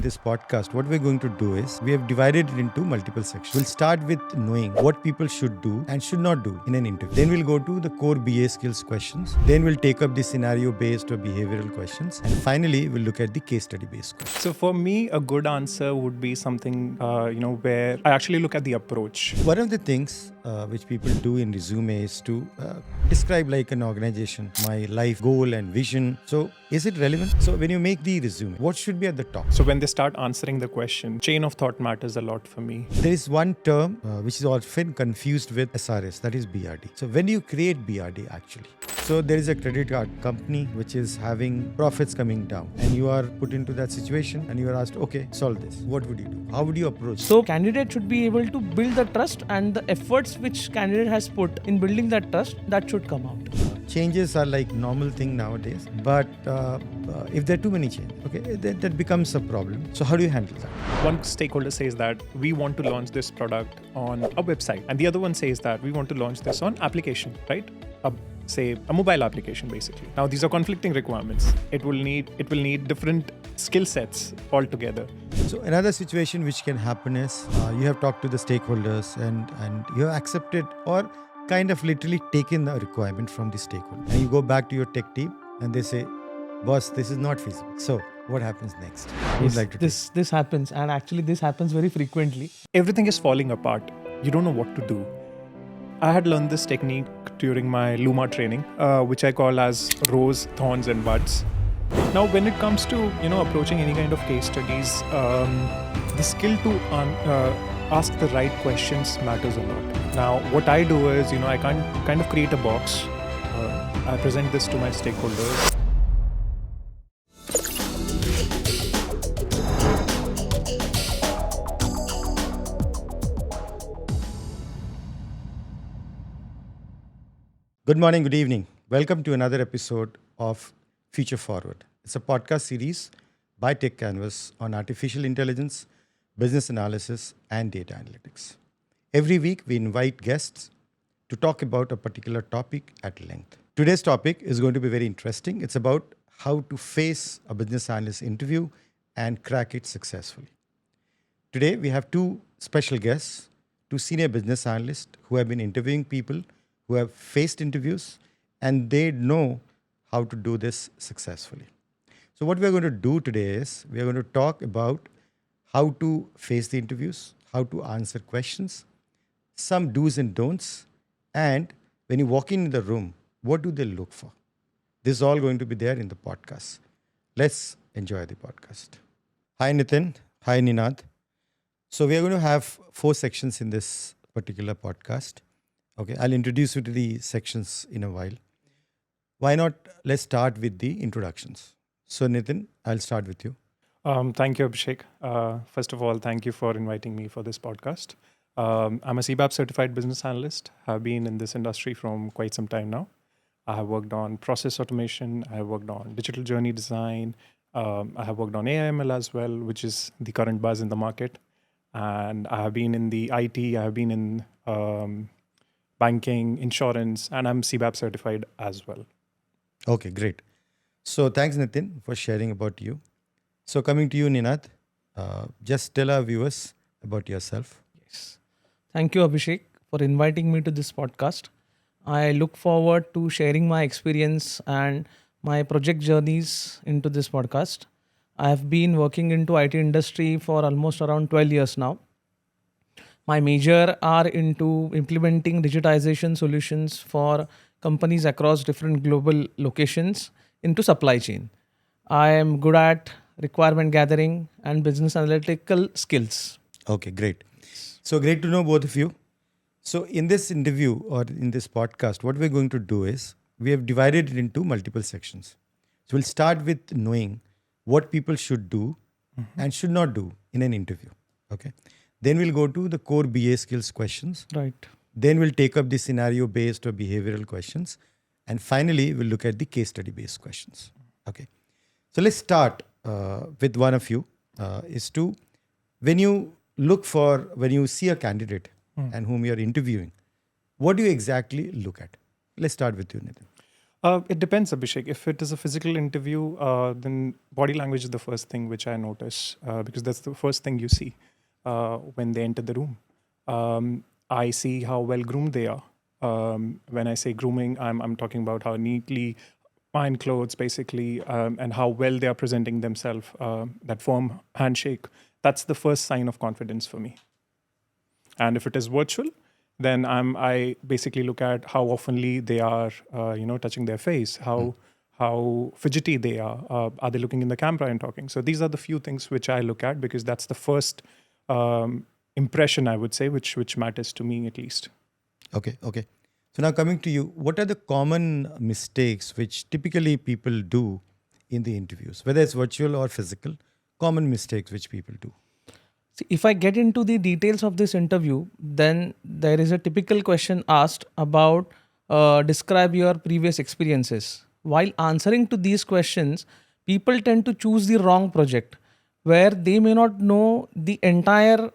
this podcast, what we're going to do is we have divided it into multiple sections. We'll start with knowing what people should do and should not do in an interview. Then we'll go to the core BA skills questions. Then we'll take up the scenario-based or behavioral questions. And finally, we'll look at the case study-based questions. So for me, a good answer would be something, where I actually look at the approach. One of the things which people do in resume is to describe like an organization, my life goal and vision. So is it relevant? So when you make the resume, what should be at the top? So when they start answering the question, chain of thought matters a lot for me. There is one term which is often confused with SRS, that is BRD. So when you create BRD actually, so there is a credit card company which is having profits coming down and you are put into that situation and you are asked, okay, solve this. What would you do? How would you approach? So candidate should be able to build the trust, and the efforts which candidate has put in building that trust, that should come out. Changes are like normal thing nowadays, but if there are too many changes, okay, that becomes a problem. So how do you handle that? One stakeholder says that we want to launch this product on a website, and the other one says that we want to launch this on application, right? Say a mobile application basically. Now these are conflicting requirements. It will need different skill sets altogether. So another situation which can happen is you have talked to the stakeholders and you have accepted or kind of literally taken the requirement from the stakeholder. And you go back to your tech team and they say, boss, this is not feasible. So what happens next? This happens, and actually this happens very frequently. Everything is falling apart. You don't know what to do. I had learned this technique during my Luma training, which I call as rows, thorns and buds. Now, when it comes to approaching any kind of case studies, the skill to ask the right questions matters a lot. Now, what I do is, I can't kind of create a box. I present this to my stakeholders. Good morning, good evening. Welcome to another episode of FutureForward. It's a podcast series by Techcanvass on artificial intelligence, business analysis, and data analytics. Every week, we invite guests to talk about a particular topic at length. Today's topic is going to be very interesting. It's about how to face a business analyst interview and crack it successfully. Today, we have two special guests, two senior business analysts who have been interviewing people who have faced interviews, and they know how to do this successfully. So what we're going to do today is we're going to talk about how to face the interviews, how to answer questions, some do's and don'ts, and when you walk in the room, what do they look for? This is all going to be there in the podcast. Let's enjoy the podcast. Hi Nitin. Hi Ninad. So we are going to have 4 sections in this particular podcast. Okay, I'll introduce you to the sections in a while. Why not? Let's start with the introductions. So Nitin, I'll start with you. Thank you, Abhishek. First of all, thank you for inviting me for this podcast. I'm a CBAP certified business analyst. I've been in this industry from quite some time now. I have worked on process automation. I have worked on digital journey design. I have worked on AI/ML as well, which is the current buzz in the market. And I have been in the IT. I have been in banking, insurance, and I'm CBAP certified as well. Okay, great. So thanks, Nitin, for sharing about you. So coming to you, Ninad, just tell our viewers about yourself. Yes. Thank you, Abhishek, for inviting me to this podcast. I look forward to sharing my experience and my project journeys into this podcast. I have been working into IT industry for almost around 12 years now. My major are into implementing digitization solutions for companies across different global locations into supply chain. I am good at requirement gathering and business analytical skills. Okay, great. So great to know both of you. So in this interview or in this podcast, what we're going to do is we have divided it into multiple sections. So we'll start with knowing what people should do and should not do in an interview. Okay. Then we'll go to the core BA skills questions. Right. Then we'll take up the scenario-based or behavioral questions. And finally, we'll look at the case study-based questions. Okay. So let's start with one of you. When you see a candidate and whom you're interviewing, what do you exactly look at? Let's start with you, Nitin. It depends, Abhishek. If it is a physical interview, then body language is the first thing which I notice because that's the first thing you see when they enter the room. I see how well groomed they are. When I say grooming, I'm talking about how neatly fine clothes, basically, and how well they are presenting themselves. That firm handshake. That's the first sign of confidence for me. And if it is virtual, then I basically look at how oftenly they are, touching their face, how fidgety they are they looking in the camera and talking. So these are the few things which I look at because that's the first impression, I would say, which matters to me at least. Okay. So now coming to you, what are the common mistakes which typically people do in the interviews, whether it's virtual or physical? Common mistakes which people do. See, if I get into the details of this interview, then there is a typical question asked about describe your previous experiences. While answering to these questions, people tend to choose the wrong project where they may not know the entire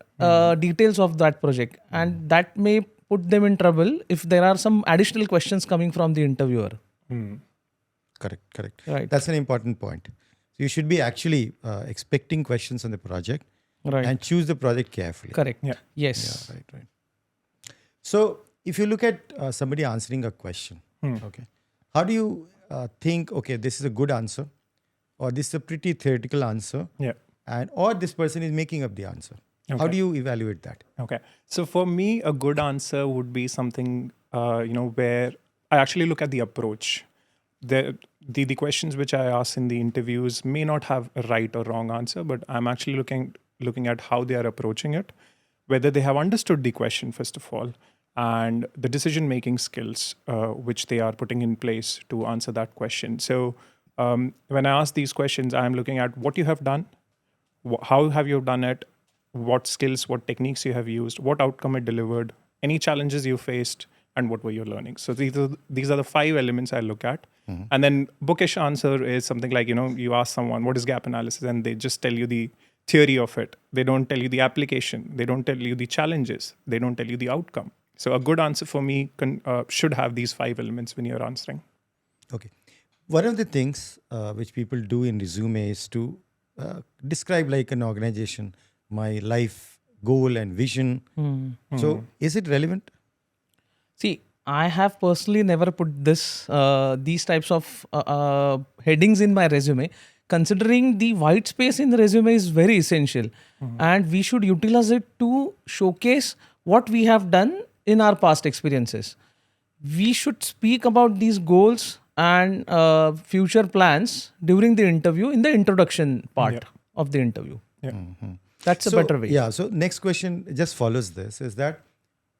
details of that project, and that may put them in trouble if there are some additional questions coming from the interviewer. Correct. Right. That's an important point. So you should be actually expecting questions on the project Right. and choose the project carefully. Correct. Yeah. Yes. Yeah, right. So if you look at somebody answering a question, okay, how do you think, okay, this is a good answer, or this is a pretty theoretical answer, Yeah. or this person is making up the answer? How Okay. do you evaluate that? Okay. So for me, a good answer would be something, where I actually look at the approach. The questions which I ask in the interviews may not have a right or wrong answer, but I'm actually looking at how they are approaching it, whether they have understood the question, first of all, and the decision-making skills which they are putting in place to answer that question. So when I ask these questions, I'm looking at what you have done, how have you done it, what skills, what techniques you have used, what outcome it delivered, any challenges you faced, and what were your learnings. So these are the 5 elements I look at. And then bookish answer is something like, you ask someone, what is gap analysis? And they just tell you the theory of it. They don't tell you the application. They don't tell you the challenges. They don't tell you the outcome. So a good answer for me should have these 5 elements when you're answering. Okay. One of the things which people do in resume is to describe like an organization, my life goal and vision. So is it relevant? See, I have personally never put these types of headings in my resume, considering the white space in the resume is very essential, and we should utilize it to showcase what we have done in our past experiences. We should speak about these goals and future plans during the interview in the introduction part of the interview. Yeah. That's a better way. Yeah. So next question just follows this is that,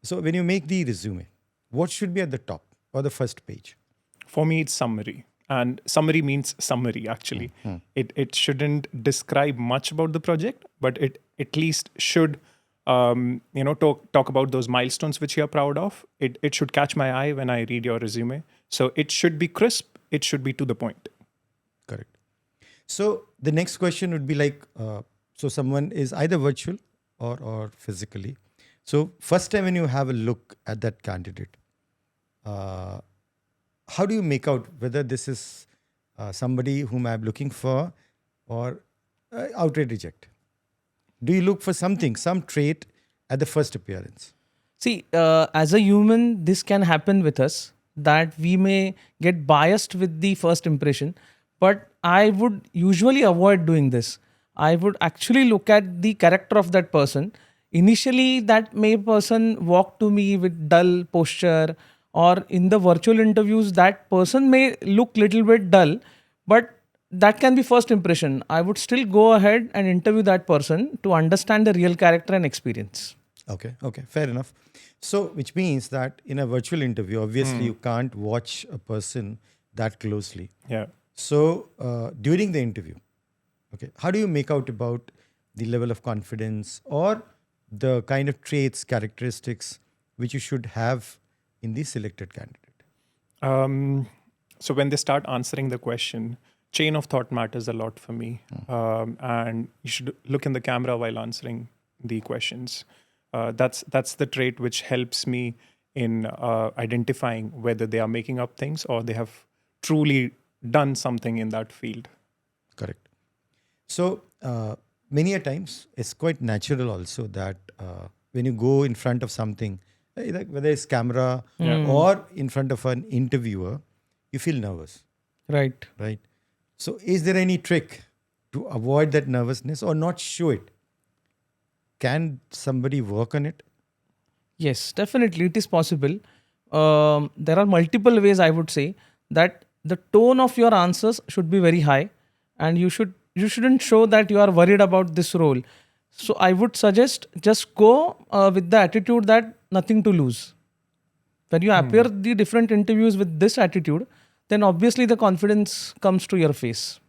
so when you make the resume, what should be at the top or the first page? For me, it's summary. And summary means summary, actually. It shouldn't describe much about the project, but it at least should talk about those milestones which you're proud of. It should catch my eye when I read your resume. So it should be crisp. It should be to the point. Correct. So the next question would be like, so someone is either virtual or physically. So first time when you have a look at that candidate, how do you make out whether this is somebody whom I'm looking for or outright reject? Do you look for something, some trait at the first appearance? See, as a human, this can happen with us that we may get biased with the first impression, but I would usually avoid doing this. I would actually look at the character of that person. Initially, that person walk to me with dull posture, or in the virtual interviews, that person may look little bit dull, but that can be first impression. I would still go ahead and interview that person to understand the real character and experience. Okay, fair enough. So, which means that in a virtual interview, obviously you can't watch a person that closely. Yeah. So, during the interview, okay, how do you make out about the level of confidence or the kind of traits, characteristics which you should have in the selected candidate? So when they start answering the question, chain of thought matters a lot for me. And you should look in the camera while answering the questions. That's the trait which helps me in identifying whether they are making up things or they have truly done something in that field. Correct. So many a times it's quite natural also that when you go in front of something, like whether it's camera or in front of an interviewer, you feel nervous, Right. right? So is there any trick to avoid that nervousness or not show it? Can somebody work on it? Yes, definitely, it is possible. There are multiple ways I would say that the tone of your answers should be very high, and you shouldn't show that you are worried about this role. So I would suggest just go with the attitude that nothing to lose. When you appear the different interviews with this attitude, then obviously the confidence comes to your face.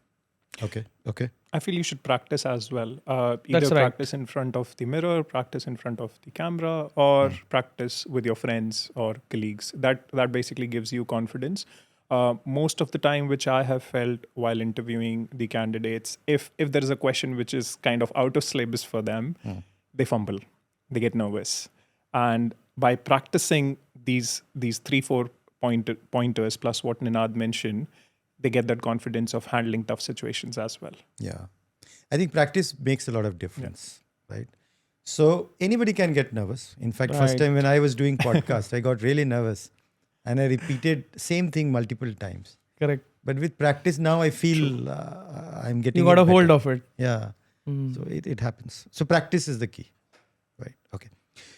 Okay. Okay. I feel you should practice as well. That's Either right. practice in front of the mirror, practice in front of the camera, or practice with your friends or colleagues. That basically gives you confidence. Most of the time, which I have felt while interviewing the candidates, if there is a question which is kind of out of syllabus for them, they fumble, they get nervous, and by practicing these 3-4 pointers plus what Ninad mentioned, they get that confidence of handling tough situations as well. Yeah. I think practice makes a lot of difference, right? So anybody can get nervous. In fact, first Right. time when I was doing podcast, I got really nervous and I repeated same thing multiple times. Correct. But with practice now, I feel I'm getting You got it a hold better. of it. Yeah. So it happens. So practice is the key, right? Okay.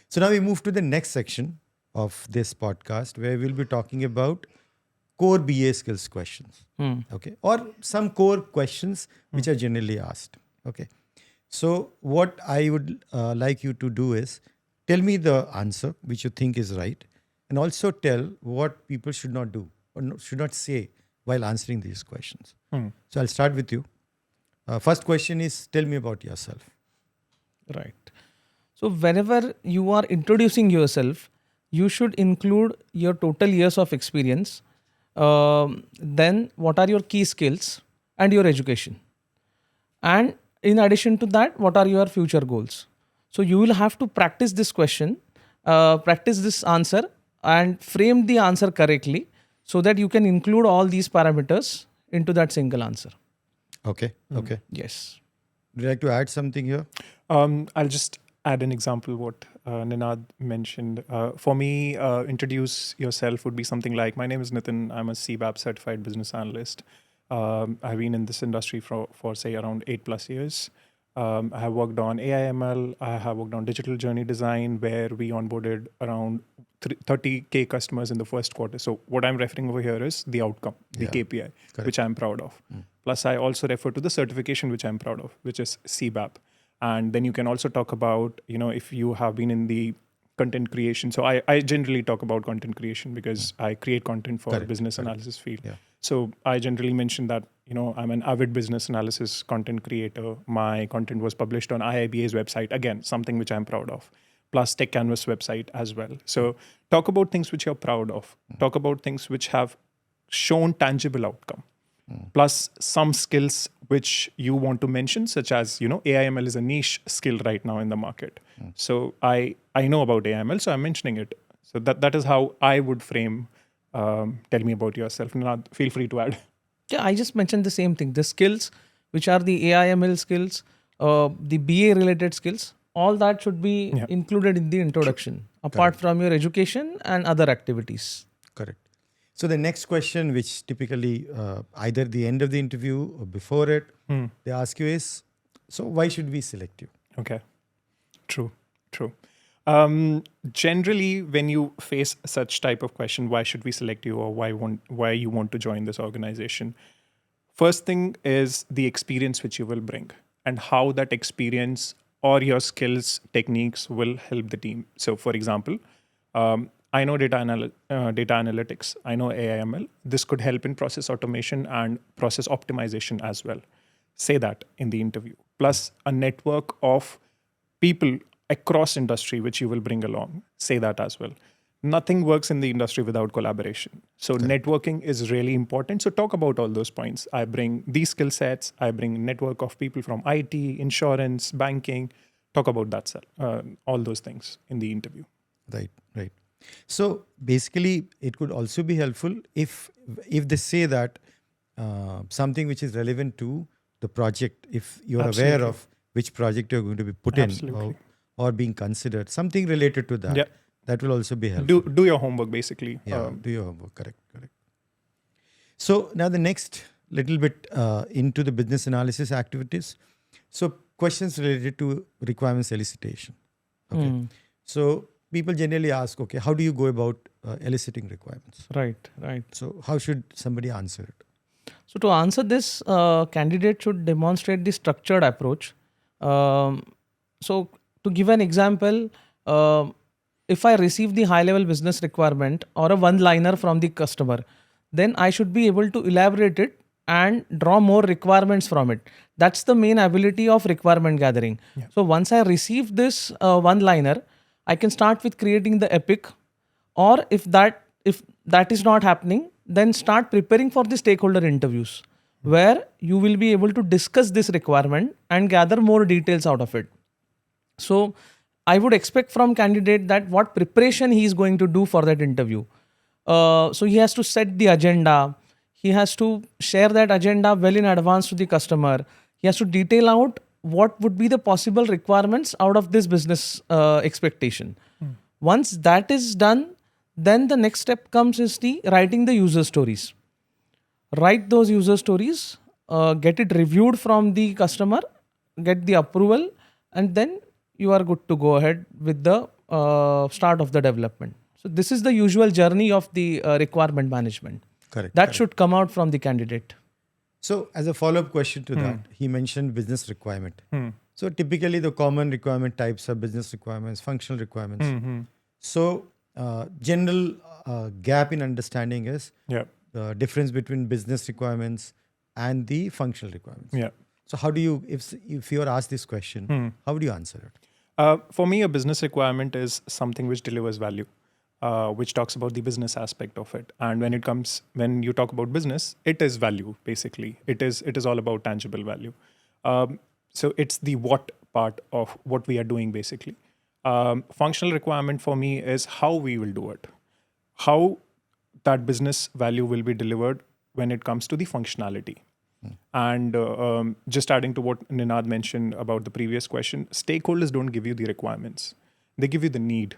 So now we move to the next section of this podcast where we'll be talking about core BA skills questions. Okay. Or some core questions which are generally asked. Okay. So what I would like you to do is tell me the answer which you think is right, and also tell what people should not do or should not say while answering these questions. So I'll start with you. First question is, tell me about yourself. Right. So whenever you are introducing yourself, you should include your total years of experience. Then what are your key skills and your education? And in addition to that, what are your future goals? So you will have to practice this question, practice this answer, and frame the answer correctly so that you can include all these parameters into that single answer. Okay. Okay. Yes. Would you like to add something here? I'll just add an example what Ninad mentioned. For me, introduce yourself would be something like, my name is Nitin. I'm a CBAP certified business analyst. I've been in this industry for say around 8+ years. I have worked on AIML. I have worked on digital journey design, where we onboarded around 30K customers in the first quarter. So what I'm referring over here is the outcome, the KPI, which I'm proud of. Plus, I also refer to the certification which I'm proud of, which is CBAP. And then you can also talk about, if you have been in the content creation. So I generally talk about content creation because I create content for business analysis field. Yeah. So I generally mention that, I'm an avid business analysis content creator. My content was published on IIBA's website. Again, something which I'm proud of. Plus Techcanvass website as well. So talk about things which you're proud of. Talk about things which have shown tangible outcome. Plus some skills which you want to mention, such as, AIML is a niche skill right now in the market. So I know about AIML, so I'm mentioning it. So that is how I would frame, tell me about yourself. Now, feel free to add. Yeah, I just mentioned the same thing. The skills, which are the AIML skills, the BA related skills, all that should be included in the introduction, apart from your education and other activities. Correct. So the next question, which typically either the end of the interview or before it, they ask you is, so why should we select you? Okay. True. Generally, when you face such type of question, why should we select you, or why you want to join this organization? First thing is the experience which you will bring and how that experience or your skills, techniques will help the team. So, for example, I know data analytics. I know AIML. This could help in process automation and process optimization as well. Say that in the interview. Plus a network of people across industry which you will bring along. Say that as well. Nothing works in the industry without collaboration. So networking is really important. So talk about all those points. I bring these skill sets. I bring network of people from IT, insurance, banking. Talk about that, all those things in the interview. Right. So basically, it could also be helpful if they say that something which is relevant to the project, if you're aware Absolutely. of which project you're going to be put in Absolutely. or being considered, something related to that, Yeah. that will also be helpful. Do your homework basically. Yeah, do your homework. Correct. So now the next little bit into the business analysis activities. So questions related to requirements elicitation. Okay. So people generally ask, okay, how do you go about eliciting requirements? Right. So how should somebody answer it? So to answer this, candidate should demonstrate the structured approach. So to give an example, if I receive the high-level business requirement or a one-liner from the customer, then I should be able to elaborate it and draw more requirements from it. That's the main ability of requirement gathering. Yeah. So once I receive this one-liner, I can start with creating the epic, or if that is not happening, then start preparing for the stakeholder interviews, where you will be able to discuss this requirement and gather more details out of it. So I would expect from candidate that what preparation he is going to do for that interview. So he has to set the agenda. He has to share that agenda well in advance to the customer. He has to detail out what would be the possible requirements out of this business expectation. Once that is done, then the next step comes is the writing the user stories. Write those user stories, get it reviewed from the customer, get the approval, and then you are good to go ahead with the start of the development. So this is the usual journey of the requirement management. Correct. That should come out from the candidate. So as a follow-up question to that, he mentioned business requirement. So typically the common requirement types are business requirements, functional requirements. So general gap in understanding is the difference between business requirements and the functional requirements. Yeah. So how do you, if you are asked this question, how would you answer it? For me, a business requirement is something which delivers value, which talks about the business aspect of it. And when you talk about business, it is value basically. It is all about tangible value. So it's the what part of what we are doing basically. Functional requirement for me is how we will do it, how that business value will be delivered when it comes to the functionality. And just adding to what Ninad mentioned about the previous question, stakeholders don't give you the requirements. They give you the need.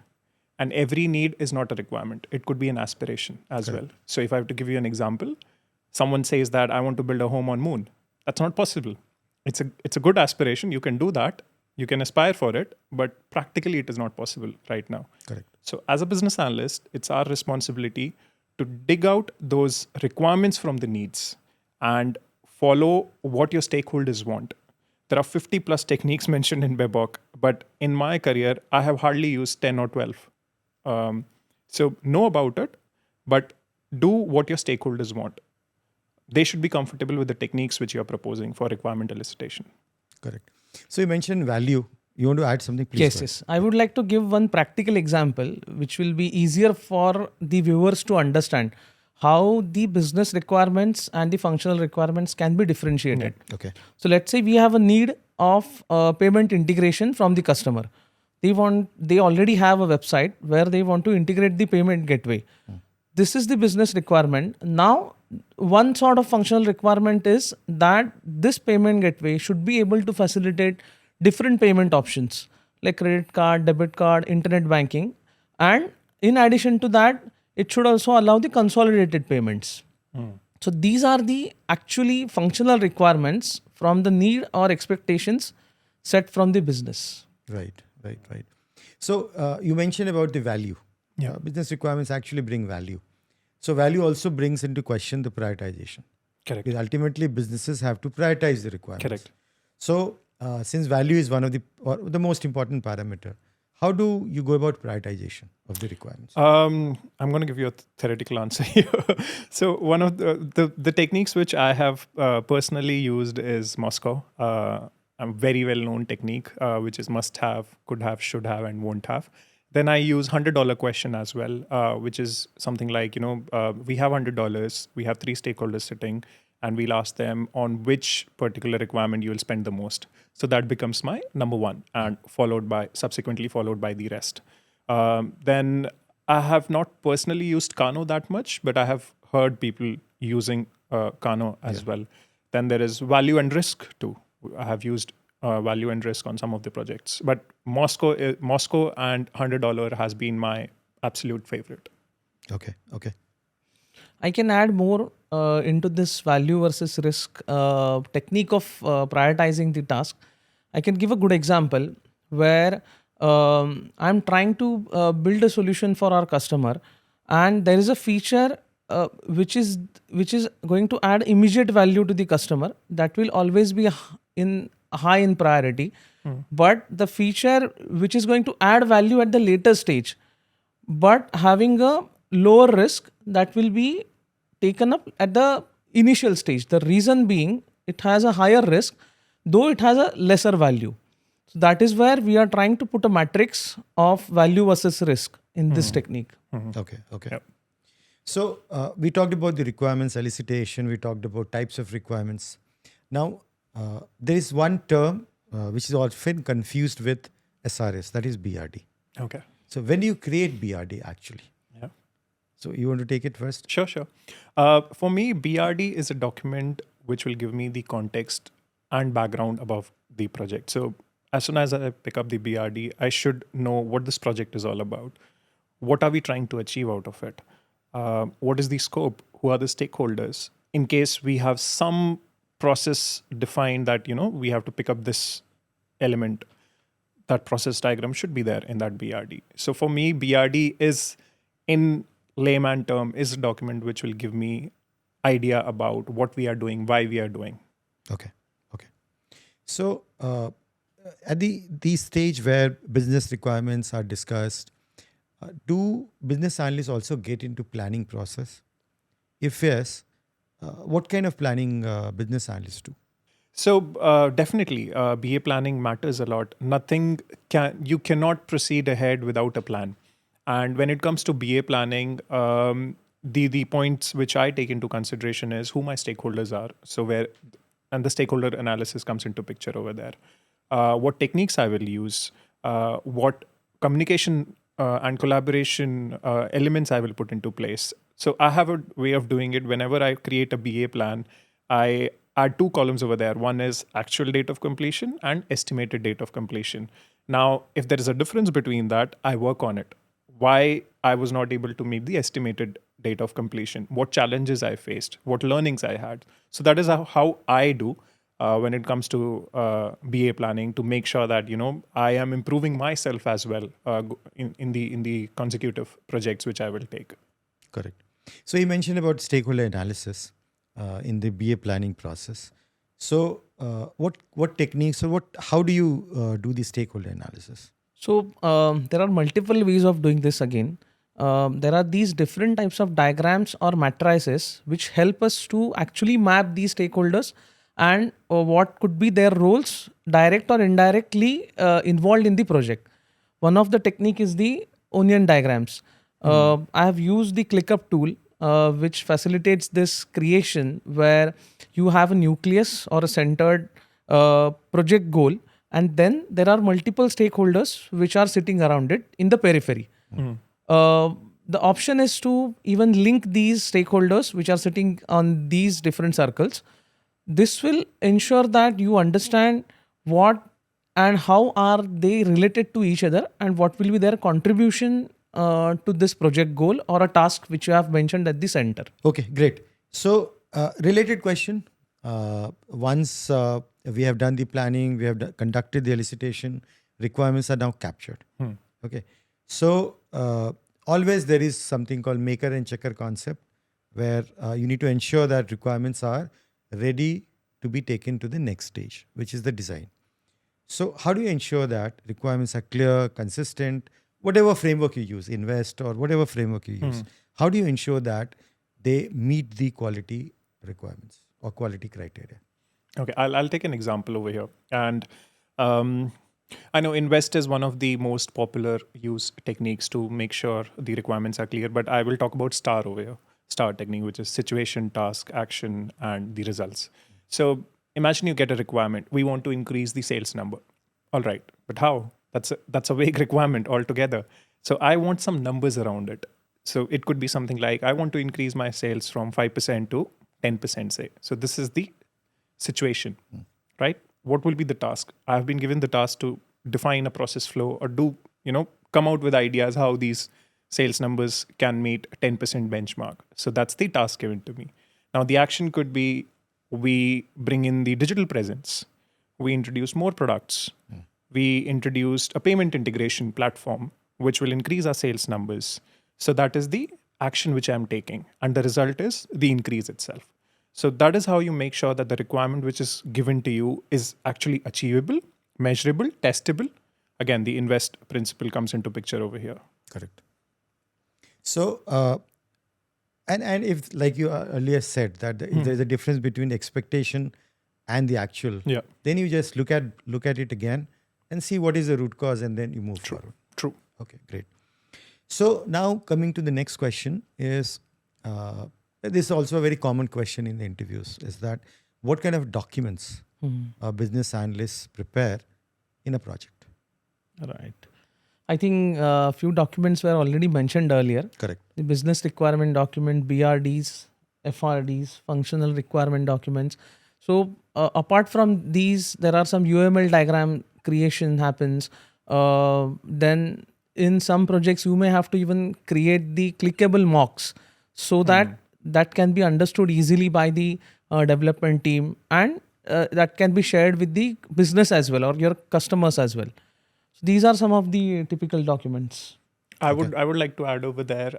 And every need is not a requirement. It could be an aspiration as well. So if I have to give you an example, someone says that I want to build a home on moon. That's not possible. It's a good aspiration. You can do that. You can aspire for it, but practically it is not possible right now. Correct. So as a business analyst, it's our responsibility to dig out those requirements from the needs and follow what your stakeholders want. There are 50 plus techniques mentioned in Bebok, but in my career, I have hardly used 10 or 12. So know about it, but do what your stakeholders want. They should be comfortable with the techniques which you're proposing for requirement elicitation. Correct. So you mentioned value. You want to add something, please? Yes. I would like to give one practical example, which will be easier for the viewers to understand how the business requirements and the functional requirements can be differentiated. Okay. So let's say we have a need of payment integration from the customer. They already have a website where they want to integrate the payment gateway. This is the business requirement. Now, one sort of functional requirement is that this payment gateway should be able to facilitate different payment options like credit card, debit card, internet banking. And in addition to that, it should also allow the consolidated payments. So these are the actually functional requirements from the need or expectations set from the business. Right. So you mentioned about the value. Yeah. Business requirements actually bring value. So value also brings into question the prioritization. Correct. Because ultimately businesses have to prioritize the requirements. Correct. So since value is one of the most important parameter, how do you go about prioritization of the requirements? I'm going to give you a theoretical answer here. So one of the techniques which I have personally used is Moscow. A very well-known technique, which is must have, could have, should have, and won't have. Then I use $100 question as well, which is something like, we have $100, we have 3 stakeholders sitting, and we'll ask them on which particular requirement you will spend the most. So that becomes my number one, and subsequently followed by the rest. Then I have not personally used Kano that much, but I have heard people using Kano as well. Then there is value and risk too. I have used value and risk on some of the projects, but Moscow and $100 has been my absolute favorite. Okay. I can add more into this value versus risk technique of prioritizing the task. I can give a good example where I'm trying to build a solution for our customer, and there is a feature which is going to add immediate value to the customer that will always be in high in priority. But the feature which is going to add value at the later stage, but having a lower risk, that will be taken up at the initial stage. The reason being it has a higher risk, though it has a lesser value. So that is where we are trying to put a matrix of value versus risk in this technique. Okay. Yep. So we talked about the requirements, elicitation. We talked about types of requirements. Now there is one term which is often confused with SRS, that is BRD. Okay. So when do you create BRD actually? Yeah. So you want to take it first? Sure. For me, BRD is a document which will give me the context and background about the project. So as soon as I pick up the BRD, I should know what this project is all about. What are we trying to achieve out of it? What is the scope? Who are the stakeholders? In case we have some process defined that, we have to pick up this element, that process diagram should be there in that BRD. So for me, BRD is, in layman term, is a document which will give me idea about what we are doing, why we are doing. Okay. So at the stage where business requirements are discussed, do business analysts also get into planning process? If yes, what kind of planning business analysts do? So definitely, BA planning matters a lot. You cannot proceed ahead without a plan. And when it comes to BA planning, the points which I take into consideration is who my stakeholders are. And the stakeholder analysis comes into picture over there. What techniques I will use, what communication and collaboration elements I will put into place. So I have a way of doing it. Whenever I create a BA plan, I add two columns over there. One is actual date of completion and estimated date of completion. Now, if there is a difference between that, I work on it. Why I was not able to meet the estimated date of completion, what challenges I faced, what learnings I had. So that is how I do when it comes to BA planning, to make sure that I am improving myself as well in the consecutive projects which I will take. Correct. So you mentioned about stakeholder analysis in the BA planning process. So what techniques or how do you do the stakeholder analysis? So there are multiple ways of doing this again. There are these different types of diagrams or matrices which help us to actually map these stakeholders and what could be their roles, direct or indirectly involved in the project. One of the technique is the onion diagrams. I have used the ClickUp tool, which facilitates this creation where you have a nucleus or a centered project goal, and then there are multiple stakeholders which are sitting around it in the periphery. The option is to even link these stakeholders which are sitting on these different circles. This will ensure that you understand what and how are they related to each other and what will be their contribution to this project goal or a task which you have mentioned at the center. Okay, great. So related question. Once we have done the planning, we have conducted the elicitation, requirements are now captured. Okay. So always there is something called maker and checker concept where you need to ensure that requirements are ready to be taken to the next stage, which is the design. So how do you ensure that requirements are clear, consistent, whatever framework you use, invest or whatever framework you use, how do you ensure that they meet the quality requirements or quality criteria? Okay, I'll take an example over here. And I know invest is one of the most popular used techniques to make sure the requirements are clear, but I will talk about STAR over here. STAR technique, which is situation, task, action, and the results. So imagine you get a requirement. We want to increase the sales number. All right, but how? That's a vague requirement altogether. So I want some numbers around it. So it could be something like, I want to increase my sales from 5% to 10%, say. So this is the situation, right? What will be the task? I've been given the task to define a process flow or come out with ideas how these sales numbers can meet 10% benchmark. So that's the task given to me. Now, the action could be we bring in the digital presence, we introduce more products, we introduced a payment integration platform, which will increase our sales numbers. So that is the action which I'm taking. And the result is the increase itself. So that is how you make sure that the requirement which is given to you is actually achievable, measurable, testable. Again, the invest principle comes into picture over here. Correct. So, and if, like you earlier said, that if there's a difference between expectation and the actual, then you just look at it again and see what is the root cause, and then you move forward. True. Okay, great. So now coming to the next question is, this is also a very common question in the interviews, is that what kind of documents a business analysts prepare in a project? Right. I think a few documents were already mentioned earlier. Correct. The business requirement document, BRDs, FRDs, functional requirement documents. So apart from these, there are some UML diagram creation happens. Then in some projects, you may have to even create the clickable mocks so that that can be understood easily by the development team, and that can be shared with the business as well, or your customers as well. So these are some of the typical documents. I would like to add over there,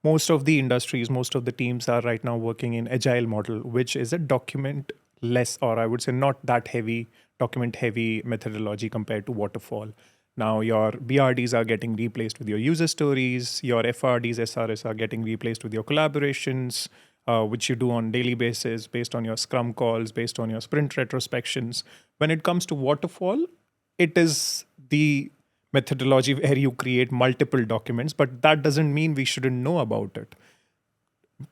most of the industries, most of the teams are right now working in agile model, which is a document less, or I would say not that heavy, document heavy methodology compared to waterfall. Now your BRDs are getting replaced with your user stories, your FRDs, SRS are getting replaced with your collaborations, which you do on daily basis based on your scrum calls, based on your sprint retrospections. When it comes to waterfall, it is the methodology where you create multiple documents, but that doesn't mean we shouldn't know about it.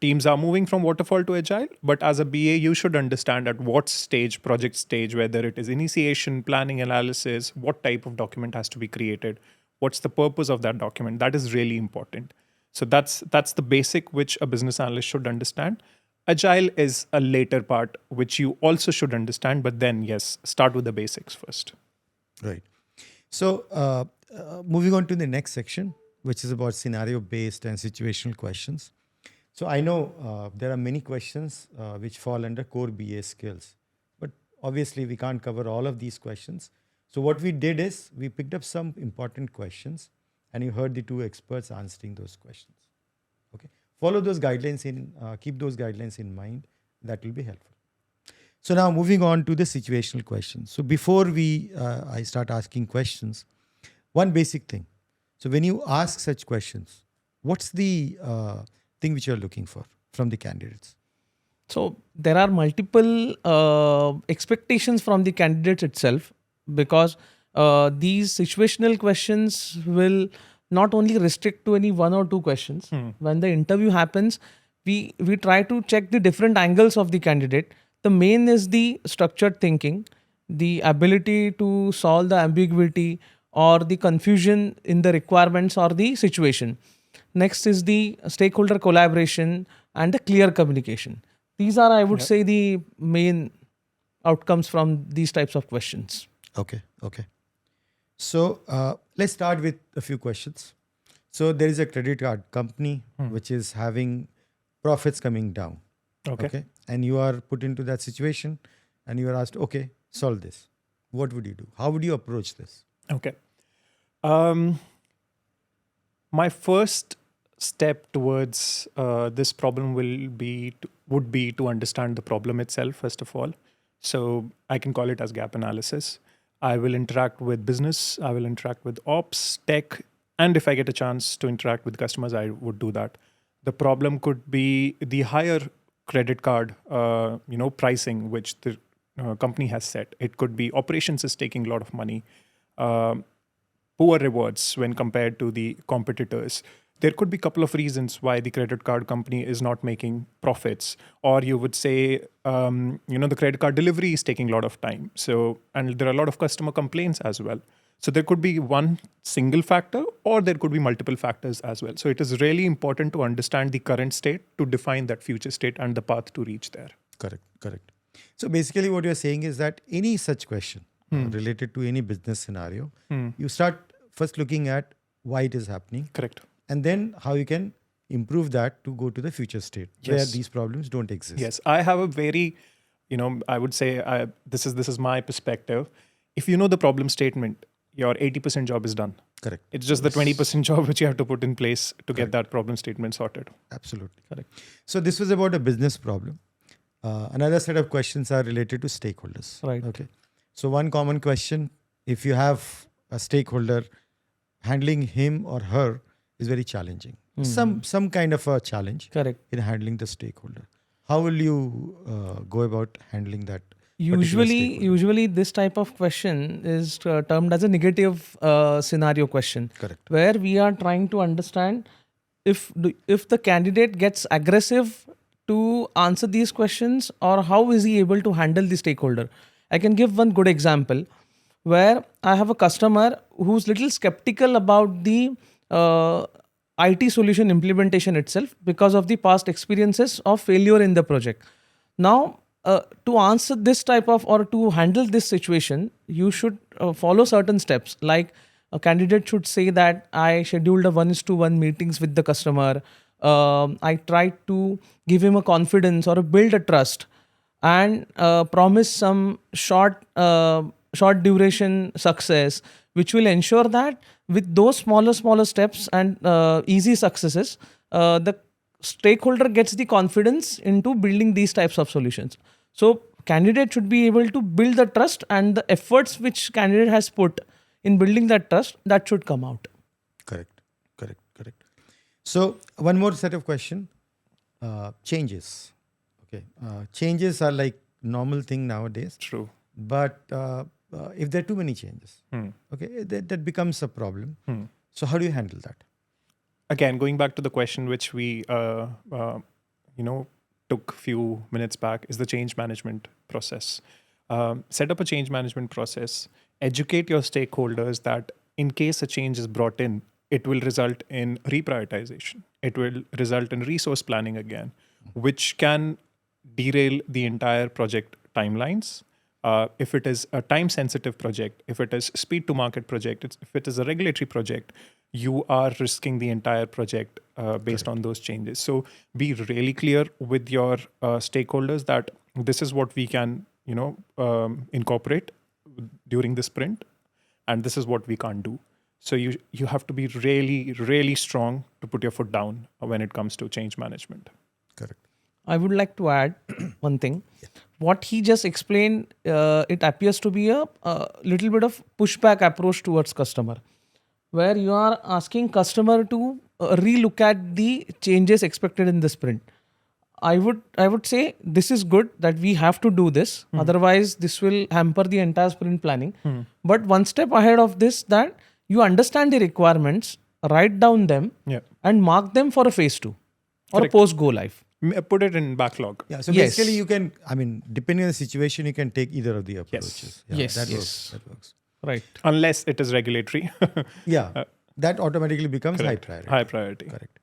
Teams are moving from waterfall to agile, but as a BA, you should understand at what stage, project stage, whether it is initiation, planning, analysis, what type of document has to be created, what's the purpose of that document. That is really important. So that's the basic which a business analyst should understand. Agile is a later part, which you also should understand, but then yes, start with the basics first. Right. So moving on to the next section, which is about scenario-based and situational questions. So I know there are many questions which fall under core BA skills, but obviously we can't cover all of these questions. So what we did is we picked up some important questions, and you heard the two experts answering those questions. Okay, follow those guidelines keep those guidelines in mind. That will be helpful. So now moving on to the situational questions. So before I start asking questions, one basic thing. So when you ask such questions, what's the thing which you're looking for from the candidates? So there are multiple expectations from the candidates itself, because these situational questions will not only restrict to any one or two questions. When the interview happens, we try to check the different angles of the candidate. The main is the structured thinking, the ability to solve the ambiguity or the confusion in the requirements or the situation. Next is the stakeholder collaboration and the clear communication. These are, I would say, the main outcomes from these types of questions. Okay. So let's start with a few questions. So there is a credit card company which is having profits coming down. Okay. And you are put into that situation and you are asked, okay, solve this. What would you do? How would you approach this? Okay. My first step towards this problem would be to understand the problem itself, first of all. So I can call it as gap analysis. I will interact with business, I will interact with ops, tech, and if I get a chance to interact with customers, I would do that. The problem could be the higher credit card, pricing, which the company has set. It could be operations is taking a lot of money, poor rewards when compared to the competitors. There could be a couple of reasons why the credit card company is not making profits. Or you would say, the credit card delivery is taking a lot of time. So, and there are a lot of customer complaints as well. So there could be one single factor or there could be multiple factors as well. So it is really important to understand the current state to define that future state and the path to reach there. Correct. So basically what you're saying is that any such question related to any business scenario, you start first looking at why it is happening. Correct. And then how you can improve that to go to the future state where Yes. these problems don't exist. Yes, I have a very, I would say this is my perspective. If you know the problem statement, your 80% job is done. Correct. It's just the 20% job which you have to put in place to get that problem statement sorted. Absolutely. Correct. So this was about a business problem. Another set of questions are related to stakeholders. Right. Okay. So one common question, if you have a stakeholder, handling him or her is very challenging. Some kind of a challenge Correct. in handling the stakeholder. How will you go about handling that? particular stakeholder? Usually this type of question is termed as a negative scenario question. Correct. Where we are trying to understand if the candidate gets aggressive to answer these questions, or how is he able to handle the stakeholder. I can give one good example where I have a customer who's little skeptical about the IT solution implementation itself because of the past experiences of failure in the project. Now, to answer this type of, or to handle this situation, you should follow certain steps. Like a candidate should say that I scheduled a 1:1 meetings with the customer. I tried to give him a confidence or build a trust, and promise some short duration success, which will ensure that with those smaller steps and easy successes, the stakeholder gets the confidence into building these types of solutions. So candidate should be able to build the trust, and the efforts which candidate has put in building that trust, that should come out. Correct. So one more set of question, changes. Okay. Changes are like normal thing nowadays. True. But if there are too many changes, okay, that becomes a problem. So how do you handle that? Again, going back to the question which we took few minutes back, is the change management process. Set up a change management process. Educate your stakeholders that in case a change is brought in, it will result in reprioritization. It will result in resource planning again, which can derail the entire project timelines. If it is a time-sensitive project, if it is speed-to-market project, if it is a regulatory project, you are risking the entire project based on those changes. So be really clear with your stakeholders that this is what we can, incorporate during the sprint, and this is what we can't do. So you have to be really, really strong to put your foot down when it comes to change management. Correct. I would like to add one thing. What he just explained, it appears to be a little bit of pushback approach towards customer, where you are asking customer to relook at the changes expected in the sprint. I would say this is good that we have to do this. Otherwise, this will hamper the entire sprint planning. But one step ahead of this, that you understand the requirements, write down them, and mark them for a phase 2 or a post go live. Put it in backlog. Yeah. So Yes. basically, you can. I mean, depending on the situation, you can take either of the approaches. Yeah, Yes. That Yes. works. That works. Right. Unless it is regulatory. Yeah. That automatically becomes high priority. High priority. Correct.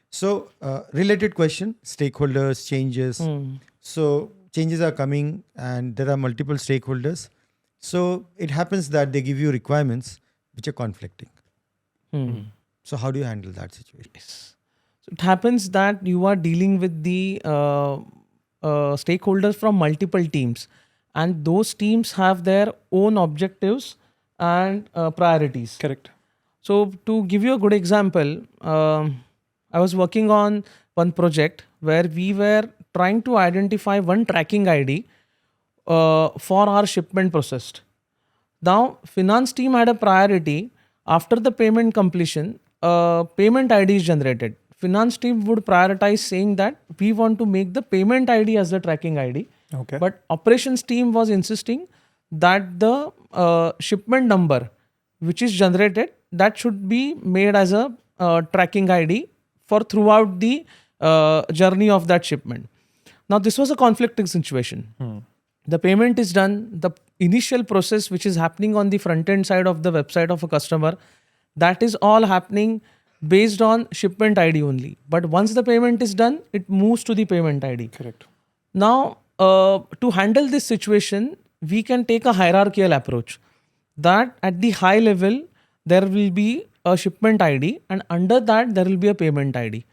So, related question: stakeholders, changes. So changes are coming, and there are multiple stakeholders. So it happens that they give you requirements which are conflicting. So how do you handle that situation? So it happens that you are dealing with the stakeholders from multiple teams, and those teams have their own objectives and priorities. Correct. So to give you a good example, I was working on one project where we were trying to identify one tracking ID for our shipment processed. Now, finance team had a priority. After the payment completion, payment ID is generated. Finance team would prioritize saying that we want to make the payment ID as the tracking ID. Okay. But operations team was insisting that the shipment number which is generated, that should be made as a tracking ID for throughout the journey of that shipment. Now, this was a conflicting situation. the payment is done, the initial process which is happening on the front end side of the website of a customer, that is all happening based on shipment ID only. But once the payment is done, it moves to the payment ID. Correct. Now, to handle this situation, we can take a hierarchical approach that at the high level, there will be a shipment ID, and under that, there will be a payment ID.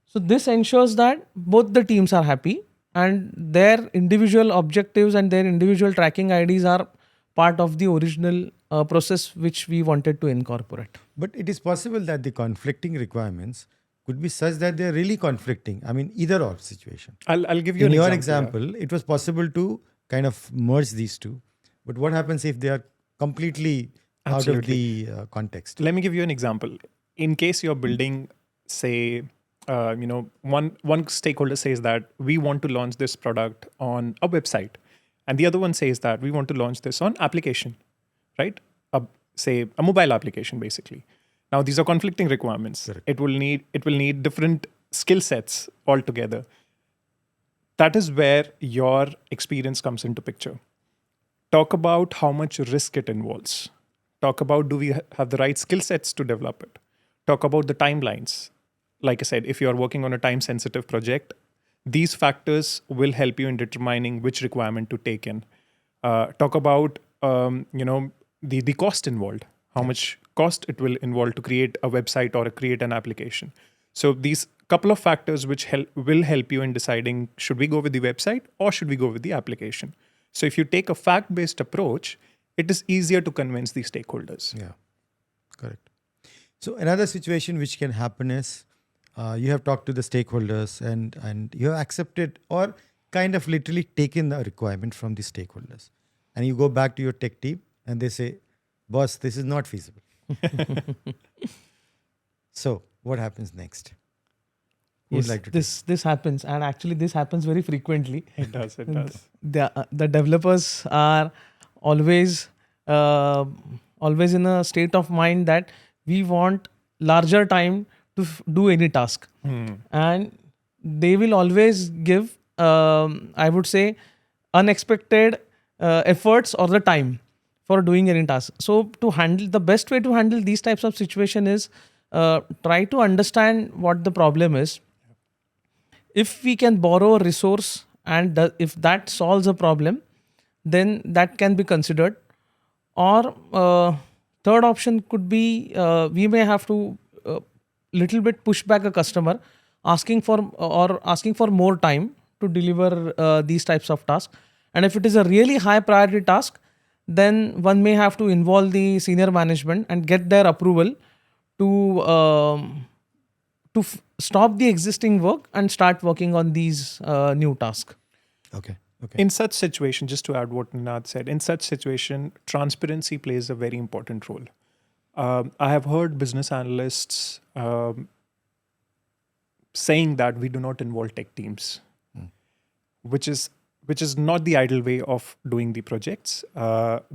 So, this ensures that both the teams are happy and their individual objectives and their individual tracking IDs are part of the original process which we wanted to incorporate. But it is possible that the conflicting requirements could be such that they're really conflicting. I mean, either or situation. I'll give you In an your example. example, it was possible to kind of merge these two. But what happens if they are completely out of the context? Let me give you an example. In case you're building, say, one stakeholder says that we want to launch this product on a website, and the other one says that we want to launch this on application, right? Say a mobile application, basically. Now these are conflicting requirements. Correct. It will need different skill sets altogether. That is where your experience comes into picture. Talk about how much risk it involves. Talk about, do we have the right skill sets to develop it? Talk about the timelines. Like I said, if you are working on a time sensitive project, these factors will help you in determining which requirement to take in. Talk about the cost involved, how much cost it will involve to create a website or create an application. So these couple of factors which will help you in deciding, should we go with the website or should we go with the application? So if you take a fact-based approach, it is easier to convince the stakeholders. Yeah, correct. So another situation which can happen is you have talked to the stakeholders and you have accepted or kind of literally taken the requirement from the stakeholders. And you go back to your tech team and they say, boss, this is not feasible. So what happens next? Who would Yes, like to this happens, and actually this happens very frequently. It does. The developers are always in a state of mind that we want larger time to do any task, and they will always give I would say unexpected efforts or the time for doing any task. So to handle, the best way to handle these types of situation is try to understand what the problem is. If we can borrow a resource and if that solves a problem, then that can be considered. Or third option could be we may have to little bit push back a customer asking for more time to deliver these types of tasks. And if it is a really high priority task, then one may have to involve the senior management and get their approval to stop the existing work and start working on these new tasks. Okay. In such situation, just to add what Ninad said, in such situation, transparency plays a very important role. I have heard business analysts saying that we do not involve tech teams, which is not the ideal way of doing the projects,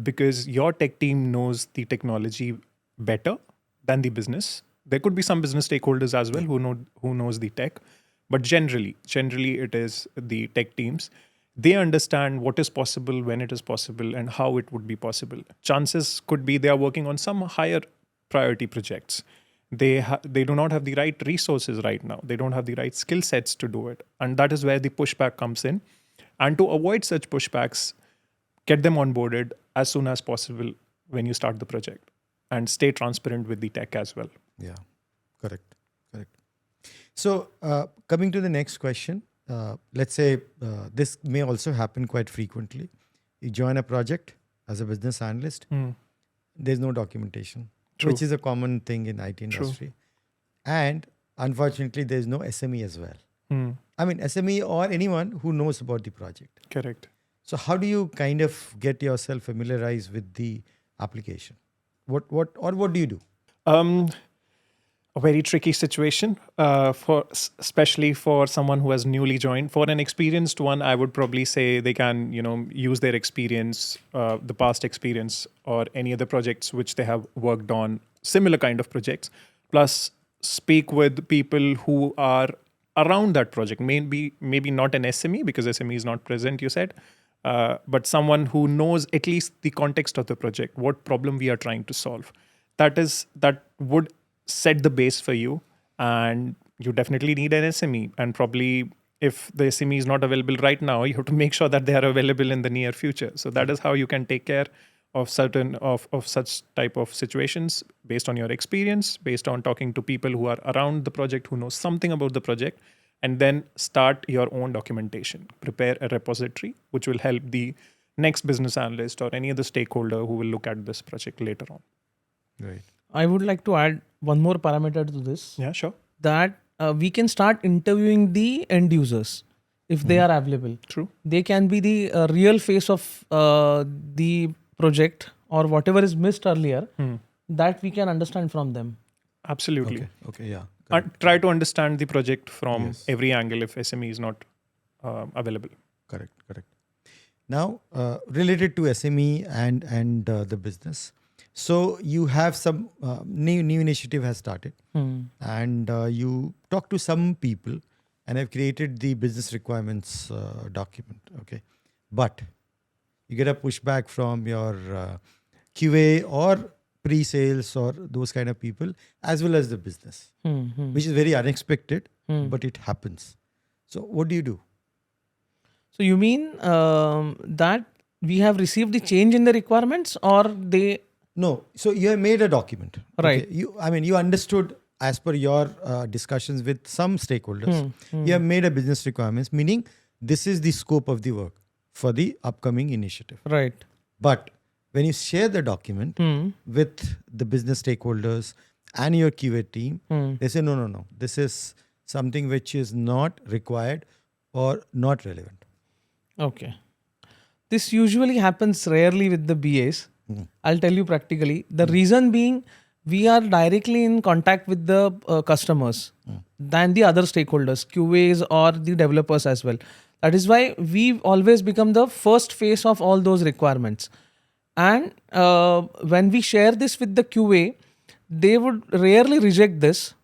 because your tech team knows the technology better than the business. There could be some business stakeholders as well who knows the tech, but generally it is the tech teams. They understand what is possible, when it is possible, and how it would be possible. Chances could be they are working on some higher priority projects. They do not have the right resources right now. They don't have the right skill sets to do it. And that is where the pushback comes in. And to avoid such pushbacks, get them onboarded as soon as possible when you start the project, and stay transparent with the tech as well. Yeah, correct. So coming to the next question, let's say this may also happen quite frequently. You join a project as a business analyst, there's no documentation, which is a common thing in IT industry. And unfortunately, there's no SME as well. I mean, SME or anyone who knows about the project. Correct. So how do you kind of get yourself familiarized with the application? What do you do? A very tricky situation, especially for someone who has newly joined. For an experienced one, I would probably say they can, use their experience, the past experience, or any other projects which they have worked on, similar kind of projects. Plus, speak with people who are around that project. Maybe not an SME, because SME is not present, you said, but someone who knows at least the context of the project, what problem we are trying to solve. That would set the base for you, and you definitely need an SME. And probably if the SME is not available right now, you have to make sure that they are available in the near future. So that is how you can take care of certain of such type of situations based on your experience, based on talking to people who are around the project, who know something about the project, and then start your own documentation. Prepare a repository which will help the next business analyst or any other stakeholder who will look at this project later on. Right. I would like to add one more parameter to this, Yeah, sure. that we can start interviewing the end users if they are available. True. They can be the real face of the project, or whatever is missed earlier, that we can understand from them. Absolutely. Okay. Yeah. Try to understand the project from Yes. every angle if SME is not available. Correct. Now, related to SME and the business, so you have some new initiative has started, and you talk to some people and have created the business requirements document. Okay, but you get a pushback from your QA or pre-sales or those kind of people, as well as the business, which is very unexpected, but it happens. So what do you do? So you mean that we have received the change in the requirements, or they? No. So you have made a document. Right. Okay? You understood as per your discussions with some stakeholders. You have made a business requirements, meaning this is the scope of the work for the upcoming initiative. Right. But when you share the document with the business stakeholders and your QA team, they say, no. This is something which is not required or not relevant. Okay. This usually happens rarely with the BAs. I'll tell you practically. The reason being, we are directly in contact with the customers than the other stakeholders, QAs or the developers as well. That is why we always become the first face of all those requirements. And when we share this with the QA, they would rarely reject this.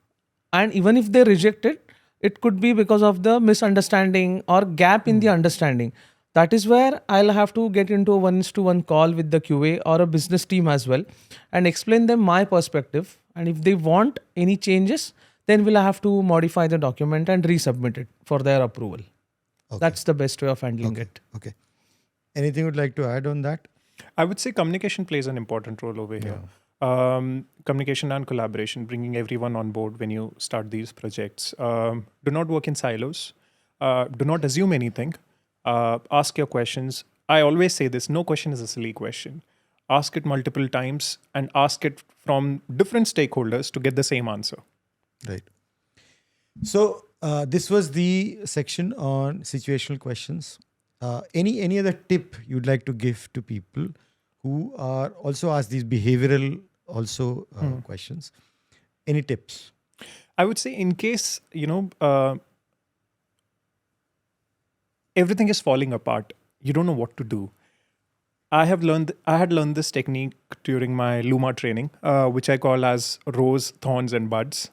And even if they reject it, it could be because of the misunderstanding or gap in the understanding. That is where I'll have to get into a 1:1 call with the QA or a business team as well and explain them my perspective. And if they want any changes, then we'll have to modify the document and resubmit it for their approval. Okay. That's the best way of handling it. Okay. Anything you would like to add on that? I would say communication plays an important role over here. Communication and collaboration, bringing everyone on board when you start these projects. Do not work in silos. Do not assume anything. Ask your questions. I always say this, no question is a silly question. Ask it multiple times and ask it from different stakeholders to get the same answer. Right. So this was the section on situational questions. Any other tip you'd like to give to people who are also asked these behavioral questions? Any tips? I would say in case, everything is falling apart, you don't know what to do. I had learned this technique during my Luma training, which I call as rose, thorns, and buds.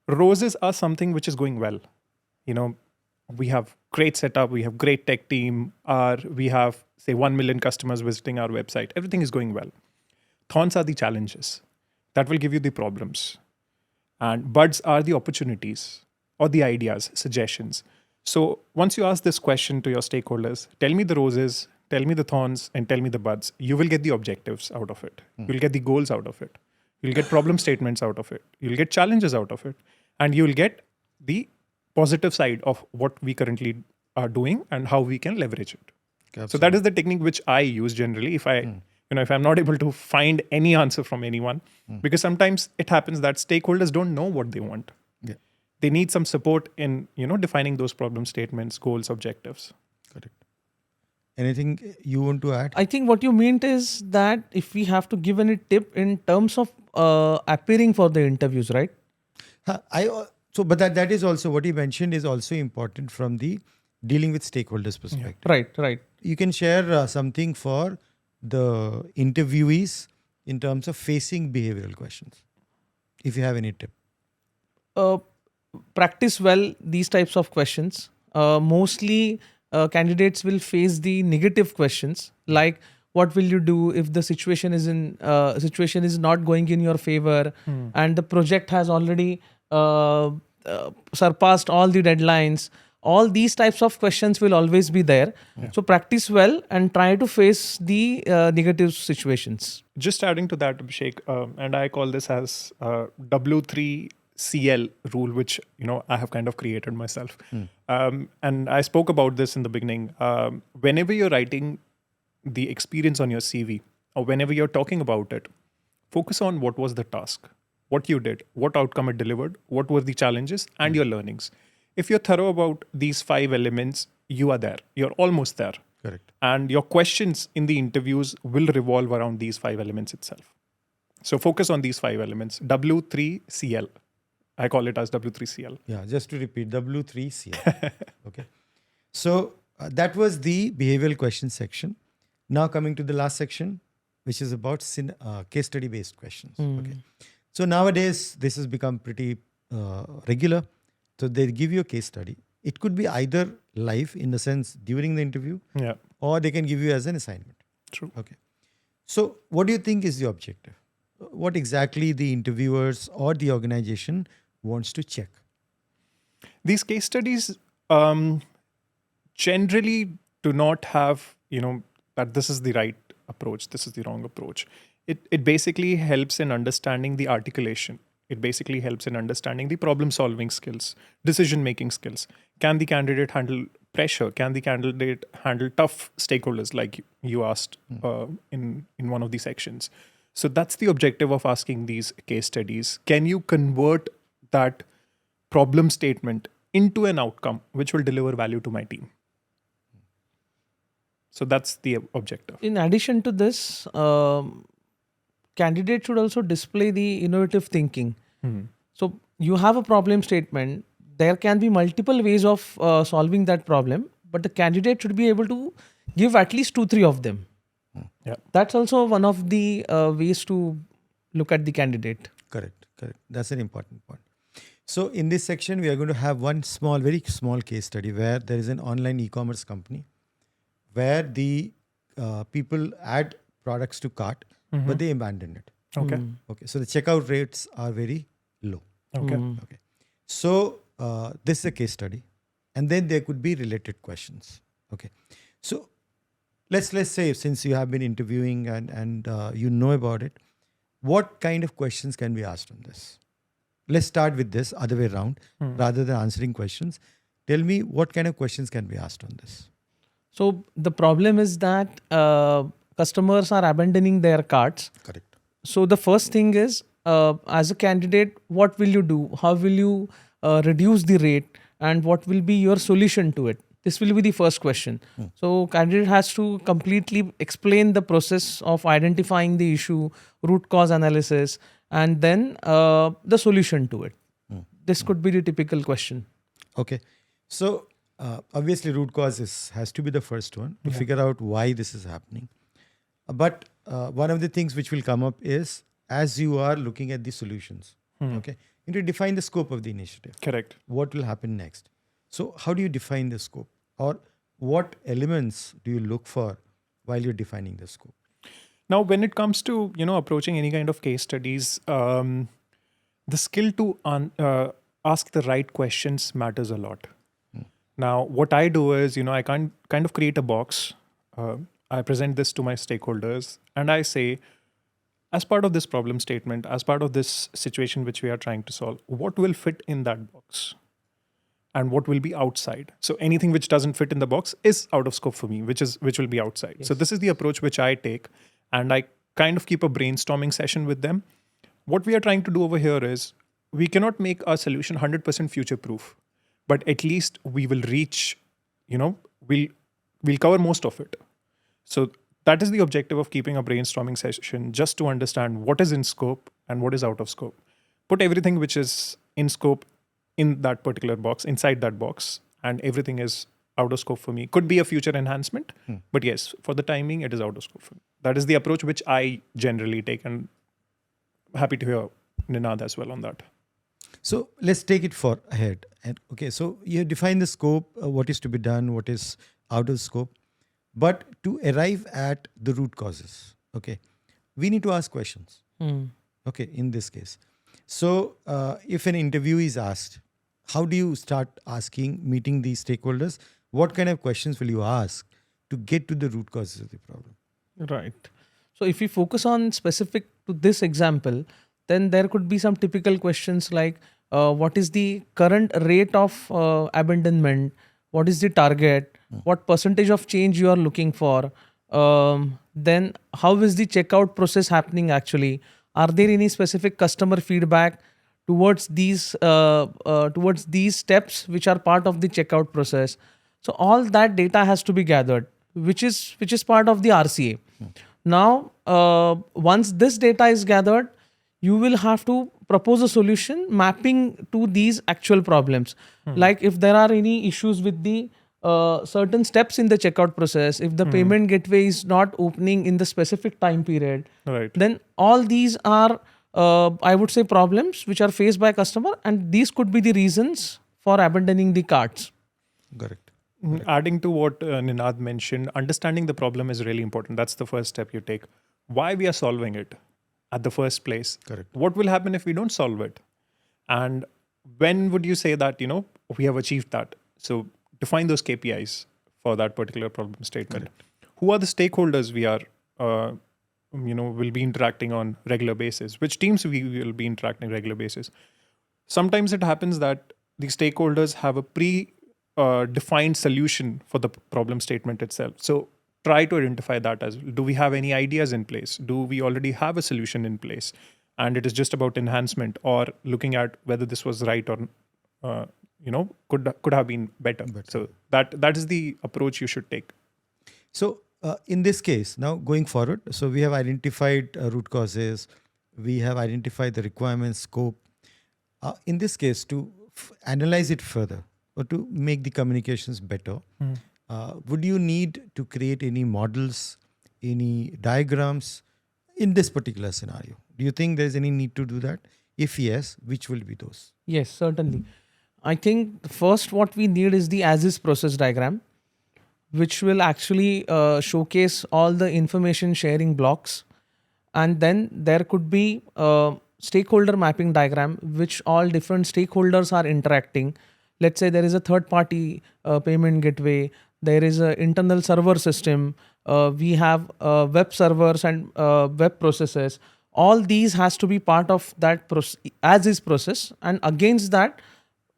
Roses are something which is going well. We have great setup, we have great tech team, we have say 1 million customers visiting our website. Everything is going well. Thorns are the challenges that will give you the problems, and buds are the opportunities or the ideas, suggestions. So once you ask this question to your stakeholders, tell me the roses, tell me the thorns, and tell me the buds, you will get the objectives out of it. You'll get the goals out of it. You'll get problem statements out of it. You'll get challenges out of it. And you'll get the positive side of what we currently are doing and how we can leverage it. Absolutely. So that is the technique which I use generally if if I'm not able to find any answer from anyone, because sometimes it happens that stakeholders don't know what they want. Yeah. They need some support in, defining those problem statements, goals, objectives. Correct. Anything you want to add? I think what you meant is that if we have to give any tip in terms of appearing for the interviews, right? But that is also what you mentioned is also important from the dealing with stakeholders perspective. Right. You can share something for the interviewees in terms of facing behavioral questions, if you have any tip. Practice well these types of questions. Mostly candidates will face the negative questions like what will you do if the situation is not going in your favor and the project has already surpassed all the deadlines. All these types of questions will always be there. So practice well and try to face the negative situations. Just adding to that, Abhishek, and I call this as W3CL rule, which I have kind of created myself. And I spoke about this in the beginning. Whenever you're writing the experience on your CV, or whenever you're talking about it, focus on what was the task, what you did, what outcome it delivered, what were the challenges, and your learnings. If you're thorough about these 5 elements, you are there. You're almost there. Correct. And your questions in the interviews will revolve around these 5 elements itself. So focus on these 5 elements. W3CL. I call it as W3CL. Yeah, just to repeat, W3CL. Okay. So that was the behavioral question section. Now coming to the last section, which is about case study based questions. Okay. So nowadays, this has become pretty regular. So they give you a case study. It could be either live in the sense during the interview, or they can give you as an assignment. True. Okay. So what do you think is the objective? What exactly the interviewers or the organization wants to check? These case studies generally do not have, that this is the right approach, this is the wrong approach. It basically helps in understanding the articulation. It basically helps in understanding the problem-solving skills, decision-making skills. Can the candidate handle pressure? Can the candidate handle tough stakeholders, like you asked in one of the sections? So that's the objective of asking these case studies. Can you convert that problem statement into an outcome which will deliver value to my team? So that's the objective. In addition to this, candidates should also display the innovative thinking. So you have a problem statement. There can be multiple ways of solving that problem, but the candidate should be able to give at least 2-3 of them. That's also one of the ways to look at the candidate. Correct. That's an important point. So in this section, we are going to have one very small case study where there is an online e-commerce company where the people add products to cart, but they abandon it. Okay. So the checkout rates are very low. Okay. So this is a case study, and then there could be related questions. Okay. So let's say, since you have been interviewing and you know about it, what kind of questions can be asked on this? Let's start with this other way around. Rather than answering questions, tell me what kind of questions can be asked on this. So the problem is that customers are abandoning their carts. Correct. So the first thing is, as a candidate, what will you do? How will you reduce the rate? And what will be your solution to it? This will be the first question. So candidate has to completely explain the process of identifying the issue, root cause analysis, and then the solution to it. This could be the typical question. Okay. So obviously root cause has to be the first one to figure out why this is happening. But one of the things which will come up is, as you are looking at the solutions, okay, you need to define the scope of the initiative. Correct. What will happen next? So how do you define the scope? Or what elements do you look for while you're defining the scope? Now, when it comes to, approaching any kind of case studies, the skill to ask the right questions matters a lot. Now, what I do is, I kind of create a box. I present this to my stakeholders and I say, as part of this problem statement, as part of this situation which we are trying to solve, what will fit in that box? And what will be outside? So anything which doesn't fit in the box is out of scope for me, which will be outside. Yes. So this is the approach which I take, and I kind of keep a brainstorming session with them. What we are trying to do over here is, we cannot make our solution 100% future proof, but at least we will reach, we'll cover most of it. So that is the objective of keeping a brainstorming session, just to understand what is in scope and what is out of scope. Put everything which is in scope in that particular box, inside that box, and everything is out of scope for me. Could be a future enhancement, but yes, for the timing, it is out of scope for me. That is the approach which I generally take, and happy to hear Ninad as well on that. So let's take it for ahead. And okay, so you define the scope, what is to be done, what is out of scope. But to arrive at the root causes, okay, we need to ask questions. Okay, in this case. So if an interview is asked, how do you start meeting these stakeholders? What kind of questions will you ask to get to the root causes of the problem? Right. So if we focus on specific to this example, then there could be some typical questions like what is the current rate of abandonment? What is the target? What percentage of change you are looking for? Then how is the checkout process happening actually? Are there any specific customer feedback towards these steps which are part of the checkout process? So all that data has to be gathered, which is part of the RCA. Now, once this data is gathered, you will have to propose a solution mapping to these actual problems. Like if there are any issues with the certain steps in the checkout process, if the payment gateway is not opening in the specific time period, Right. then all these are, I would say, problems which are faced by customer, and these could be the reasons for abandoning the carts. Correct. Adding to what Ninad mentioned, understanding the problem is really important. That's the first step you take. Why we are solving it at the first place? Correct. What will happen if we don't solve it? And when would you say that, we have achieved that? So define those KPIs for that particular problem statement. Correct. Who are the stakeholders we are, will be interacting on regular basis? Which teams we will be interacting regular basis? Sometimes it happens that the stakeholders have a defined solution for the problem statement itself. So try to identify that as well. Do we have any ideas in place? Do we already have a solution in place? And it is just about enhancement or looking at whether this was right or, could have been better. So that is the approach you should take. So in this case, now going forward, so we have identified root causes, we have identified the requirements, scope. In this case, to analyze it further or to make the communications better, would you need to create any models, any diagrams in this particular scenario? Do you think there's any need to do that? If yes, which will be those? Yes, certainly. I think first what we need is the as-is process diagram, which will actually showcase all the information sharing blocks. And then there could be a stakeholder mapping diagram, which all different stakeholders are interacting. Let's say there is a third party payment gateway, there is an internal server system, we have web servers and web processes. All these has to be part of that as-is process. And against that,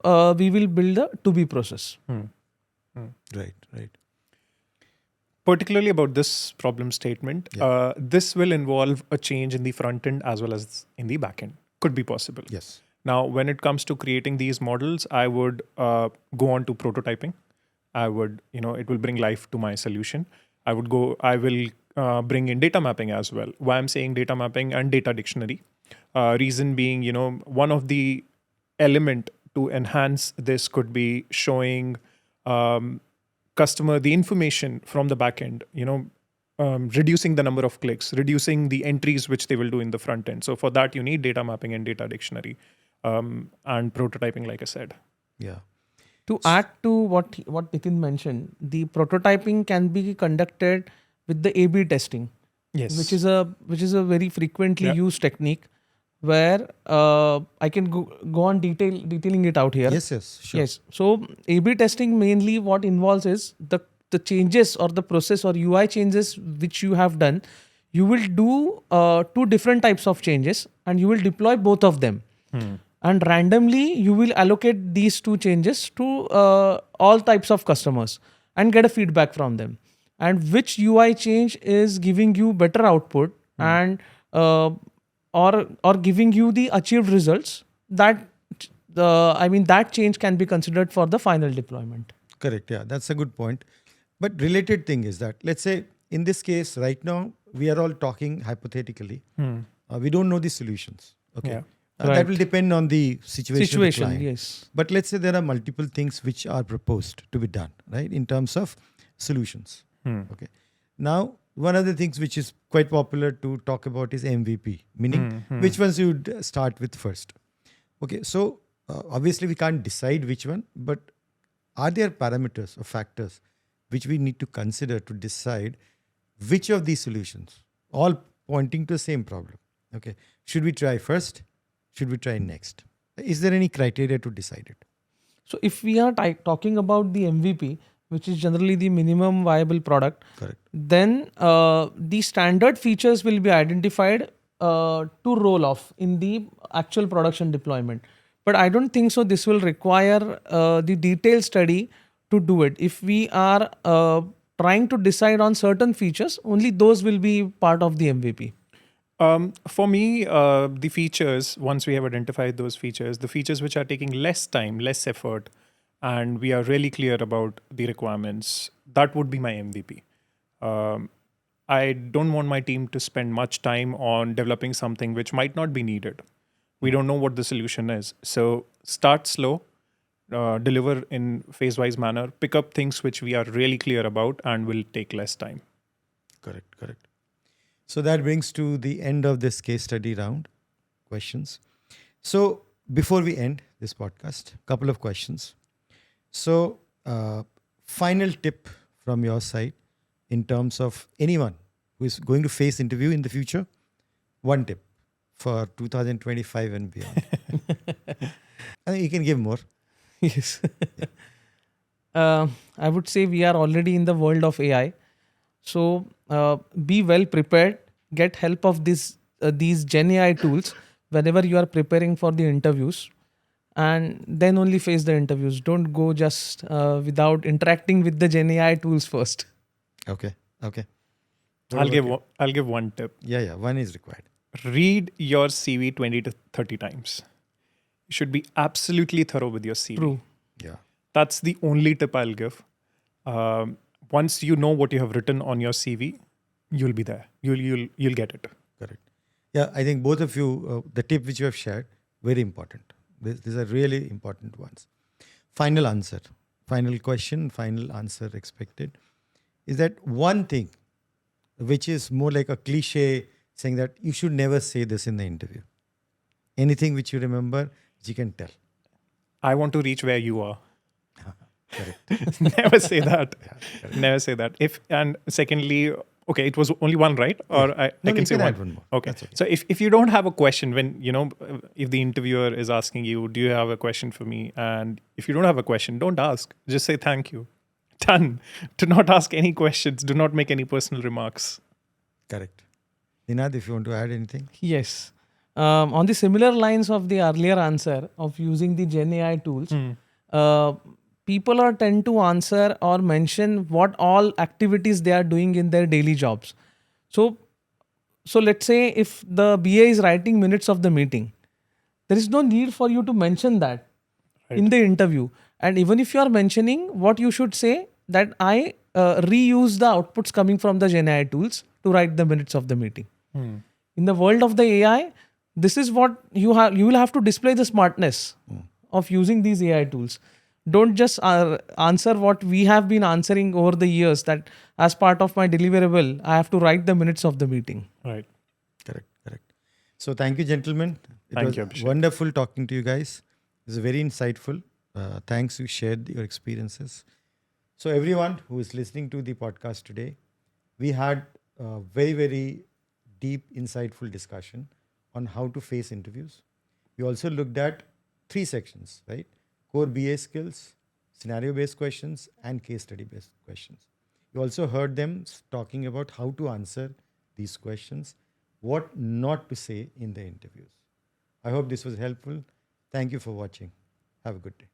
we will build a to-be process. Right. Particularly about this problem statement, this will involve a change in the front end as well as in the back end. Could be possible. Yes. Now, when it comes to creating these models, I would go on to prototyping. I would, it will bring life to my solution. I will bring in data mapping as well. Why I'm saying data mapping and data dictionary. Reason being, one of the element to enhance this could be showing customer the information from the back end, reducing the number of clicks, reducing the entries which they will do in the front end. So for that, you need data mapping and data dictionary and prototyping, like I said. Yeah. To add to what Nitin mentioned, the prototyping can be conducted with the A/B testing, Yes. which is a very frequently used technique, where I can go on detailing it out here. Yes, sure. Yes. So A/B testing mainly what involves is the changes or the process or UI changes which you have done. You will do two different types of changes and you will deploy both of them. And randomly you will allocate these two changes to all types of customers and get a feedback from them. And which UI change is giving you better output and or giving you the achieved results, that change can be considered for the final deployment. Correct. Yeah, that's a good point. But related thing is that, let's say in this case right now, we are all talking hypothetically. We don't know the solutions. Okay. Yeah. That will depend on the situation. Of the client. Yes. But let's say there are multiple things which are proposed to be done, right? In terms of solutions. Okay. Now, one of the things which is quite popular to talk about is MVP, meaning which ones you would start with first. Okay. So obviously we can't decide which one, but are there parameters or factors which we need to consider to decide which of these solutions, all pointing to the same problem. Okay. Should we try first? Should we try next? Is there any criteria to decide it? So if we are talking about the MVP, which is generally the minimum viable product, Correct. then the standard features will be identified to roll off in the actual production deployment. But I don't think so. This will require the detailed study to do it. If we are trying to decide on certain features, only those will be part of the MVP. For me, the features, once we have identified those features, the features which are taking less time, less effort, and we are really clear about the requirements, that would be my MVP. I don't want my team to spend much time on developing something which might not be needed. We don't know what the solution is. So start slow, deliver in phase-wise manner, pick up things which we are really clear about and will take less time. Correct, correct. So that brings to the end of this case study round questions. So before we end this podcast, couple of questions. So final tip from your side in terms of anyone who is going to face interview in the future, one tip for 2025 and beyond. I think you can give more. Yes. I would say we are already in the world of AI. So be well prepared. Get help of these Gen AI tools whenever you are preparing for the interviews, and then only face the interviews. Don't go just without interacting with the Gen AI tools first. Okay. What I'll about you? give one tip. Yeah. One is required. Read your CV 20 to 30 times. You should be absolutely thorough with your CV. True. Yeah. That's the only tip I'll give. Once you know what you have written on your CV, you'll be there. You'll get it. Correct. Yeah, I think both of you, the tip which you have shared, very important. These are really important ones. Final answer, final question, final answer expected. Is that one thing which is more like a cliche saying that you should never say this in the interview? Anything which you remember, you can tell. I want to reach where you are. Correct. Never say that. Correct. Never say that. And secondly, okay, it was only one, right? Or No, I you can say can one. add one more. Okay. That's okay. So if you don't have a question, when if the interviewer is asking you, do you have a question for me? And if you don't have a question, don't ask. Just say thank you. Done. Do not ask any questions. Do not make any personal remarks. Correct. Ninad, if you want to add anything. Yes. On the similar lines of the earlier answer of using the Gen AI tools, people are tend to answer or mention what all activities they are doing in their daily jobs. So let's say if the BA is writing minutes of the meeting, there is no need for you to mention that in the interview. And even if you are mentioning, what you should say that I reuse the outputs coming from the Gen AI tools to write the minutes of the meeting. In the world of the AI, this is what you will have to display the smartness of using these AI tools. Don't just answer what we have been answering over the years, that as part of my deliverable, I have to write the minutes of the meeting. Right. Correct. So thank you, gentlemen. Thank you, was Abhishek. wonderful talking to you guys. It was very insightful. Thanks, you shared your experiences. So everyone who is listening to the podcast today, we had a very, very deep, insightful discussion on how to face interviews. We also looked at 3 sections, right? Core BA skills, scenario-based questions, and case study-based questions. You also heard them talking about how to answer these questions, what not to say in the interviews. I hope this was helpful. Thank you for watching. Have a good day.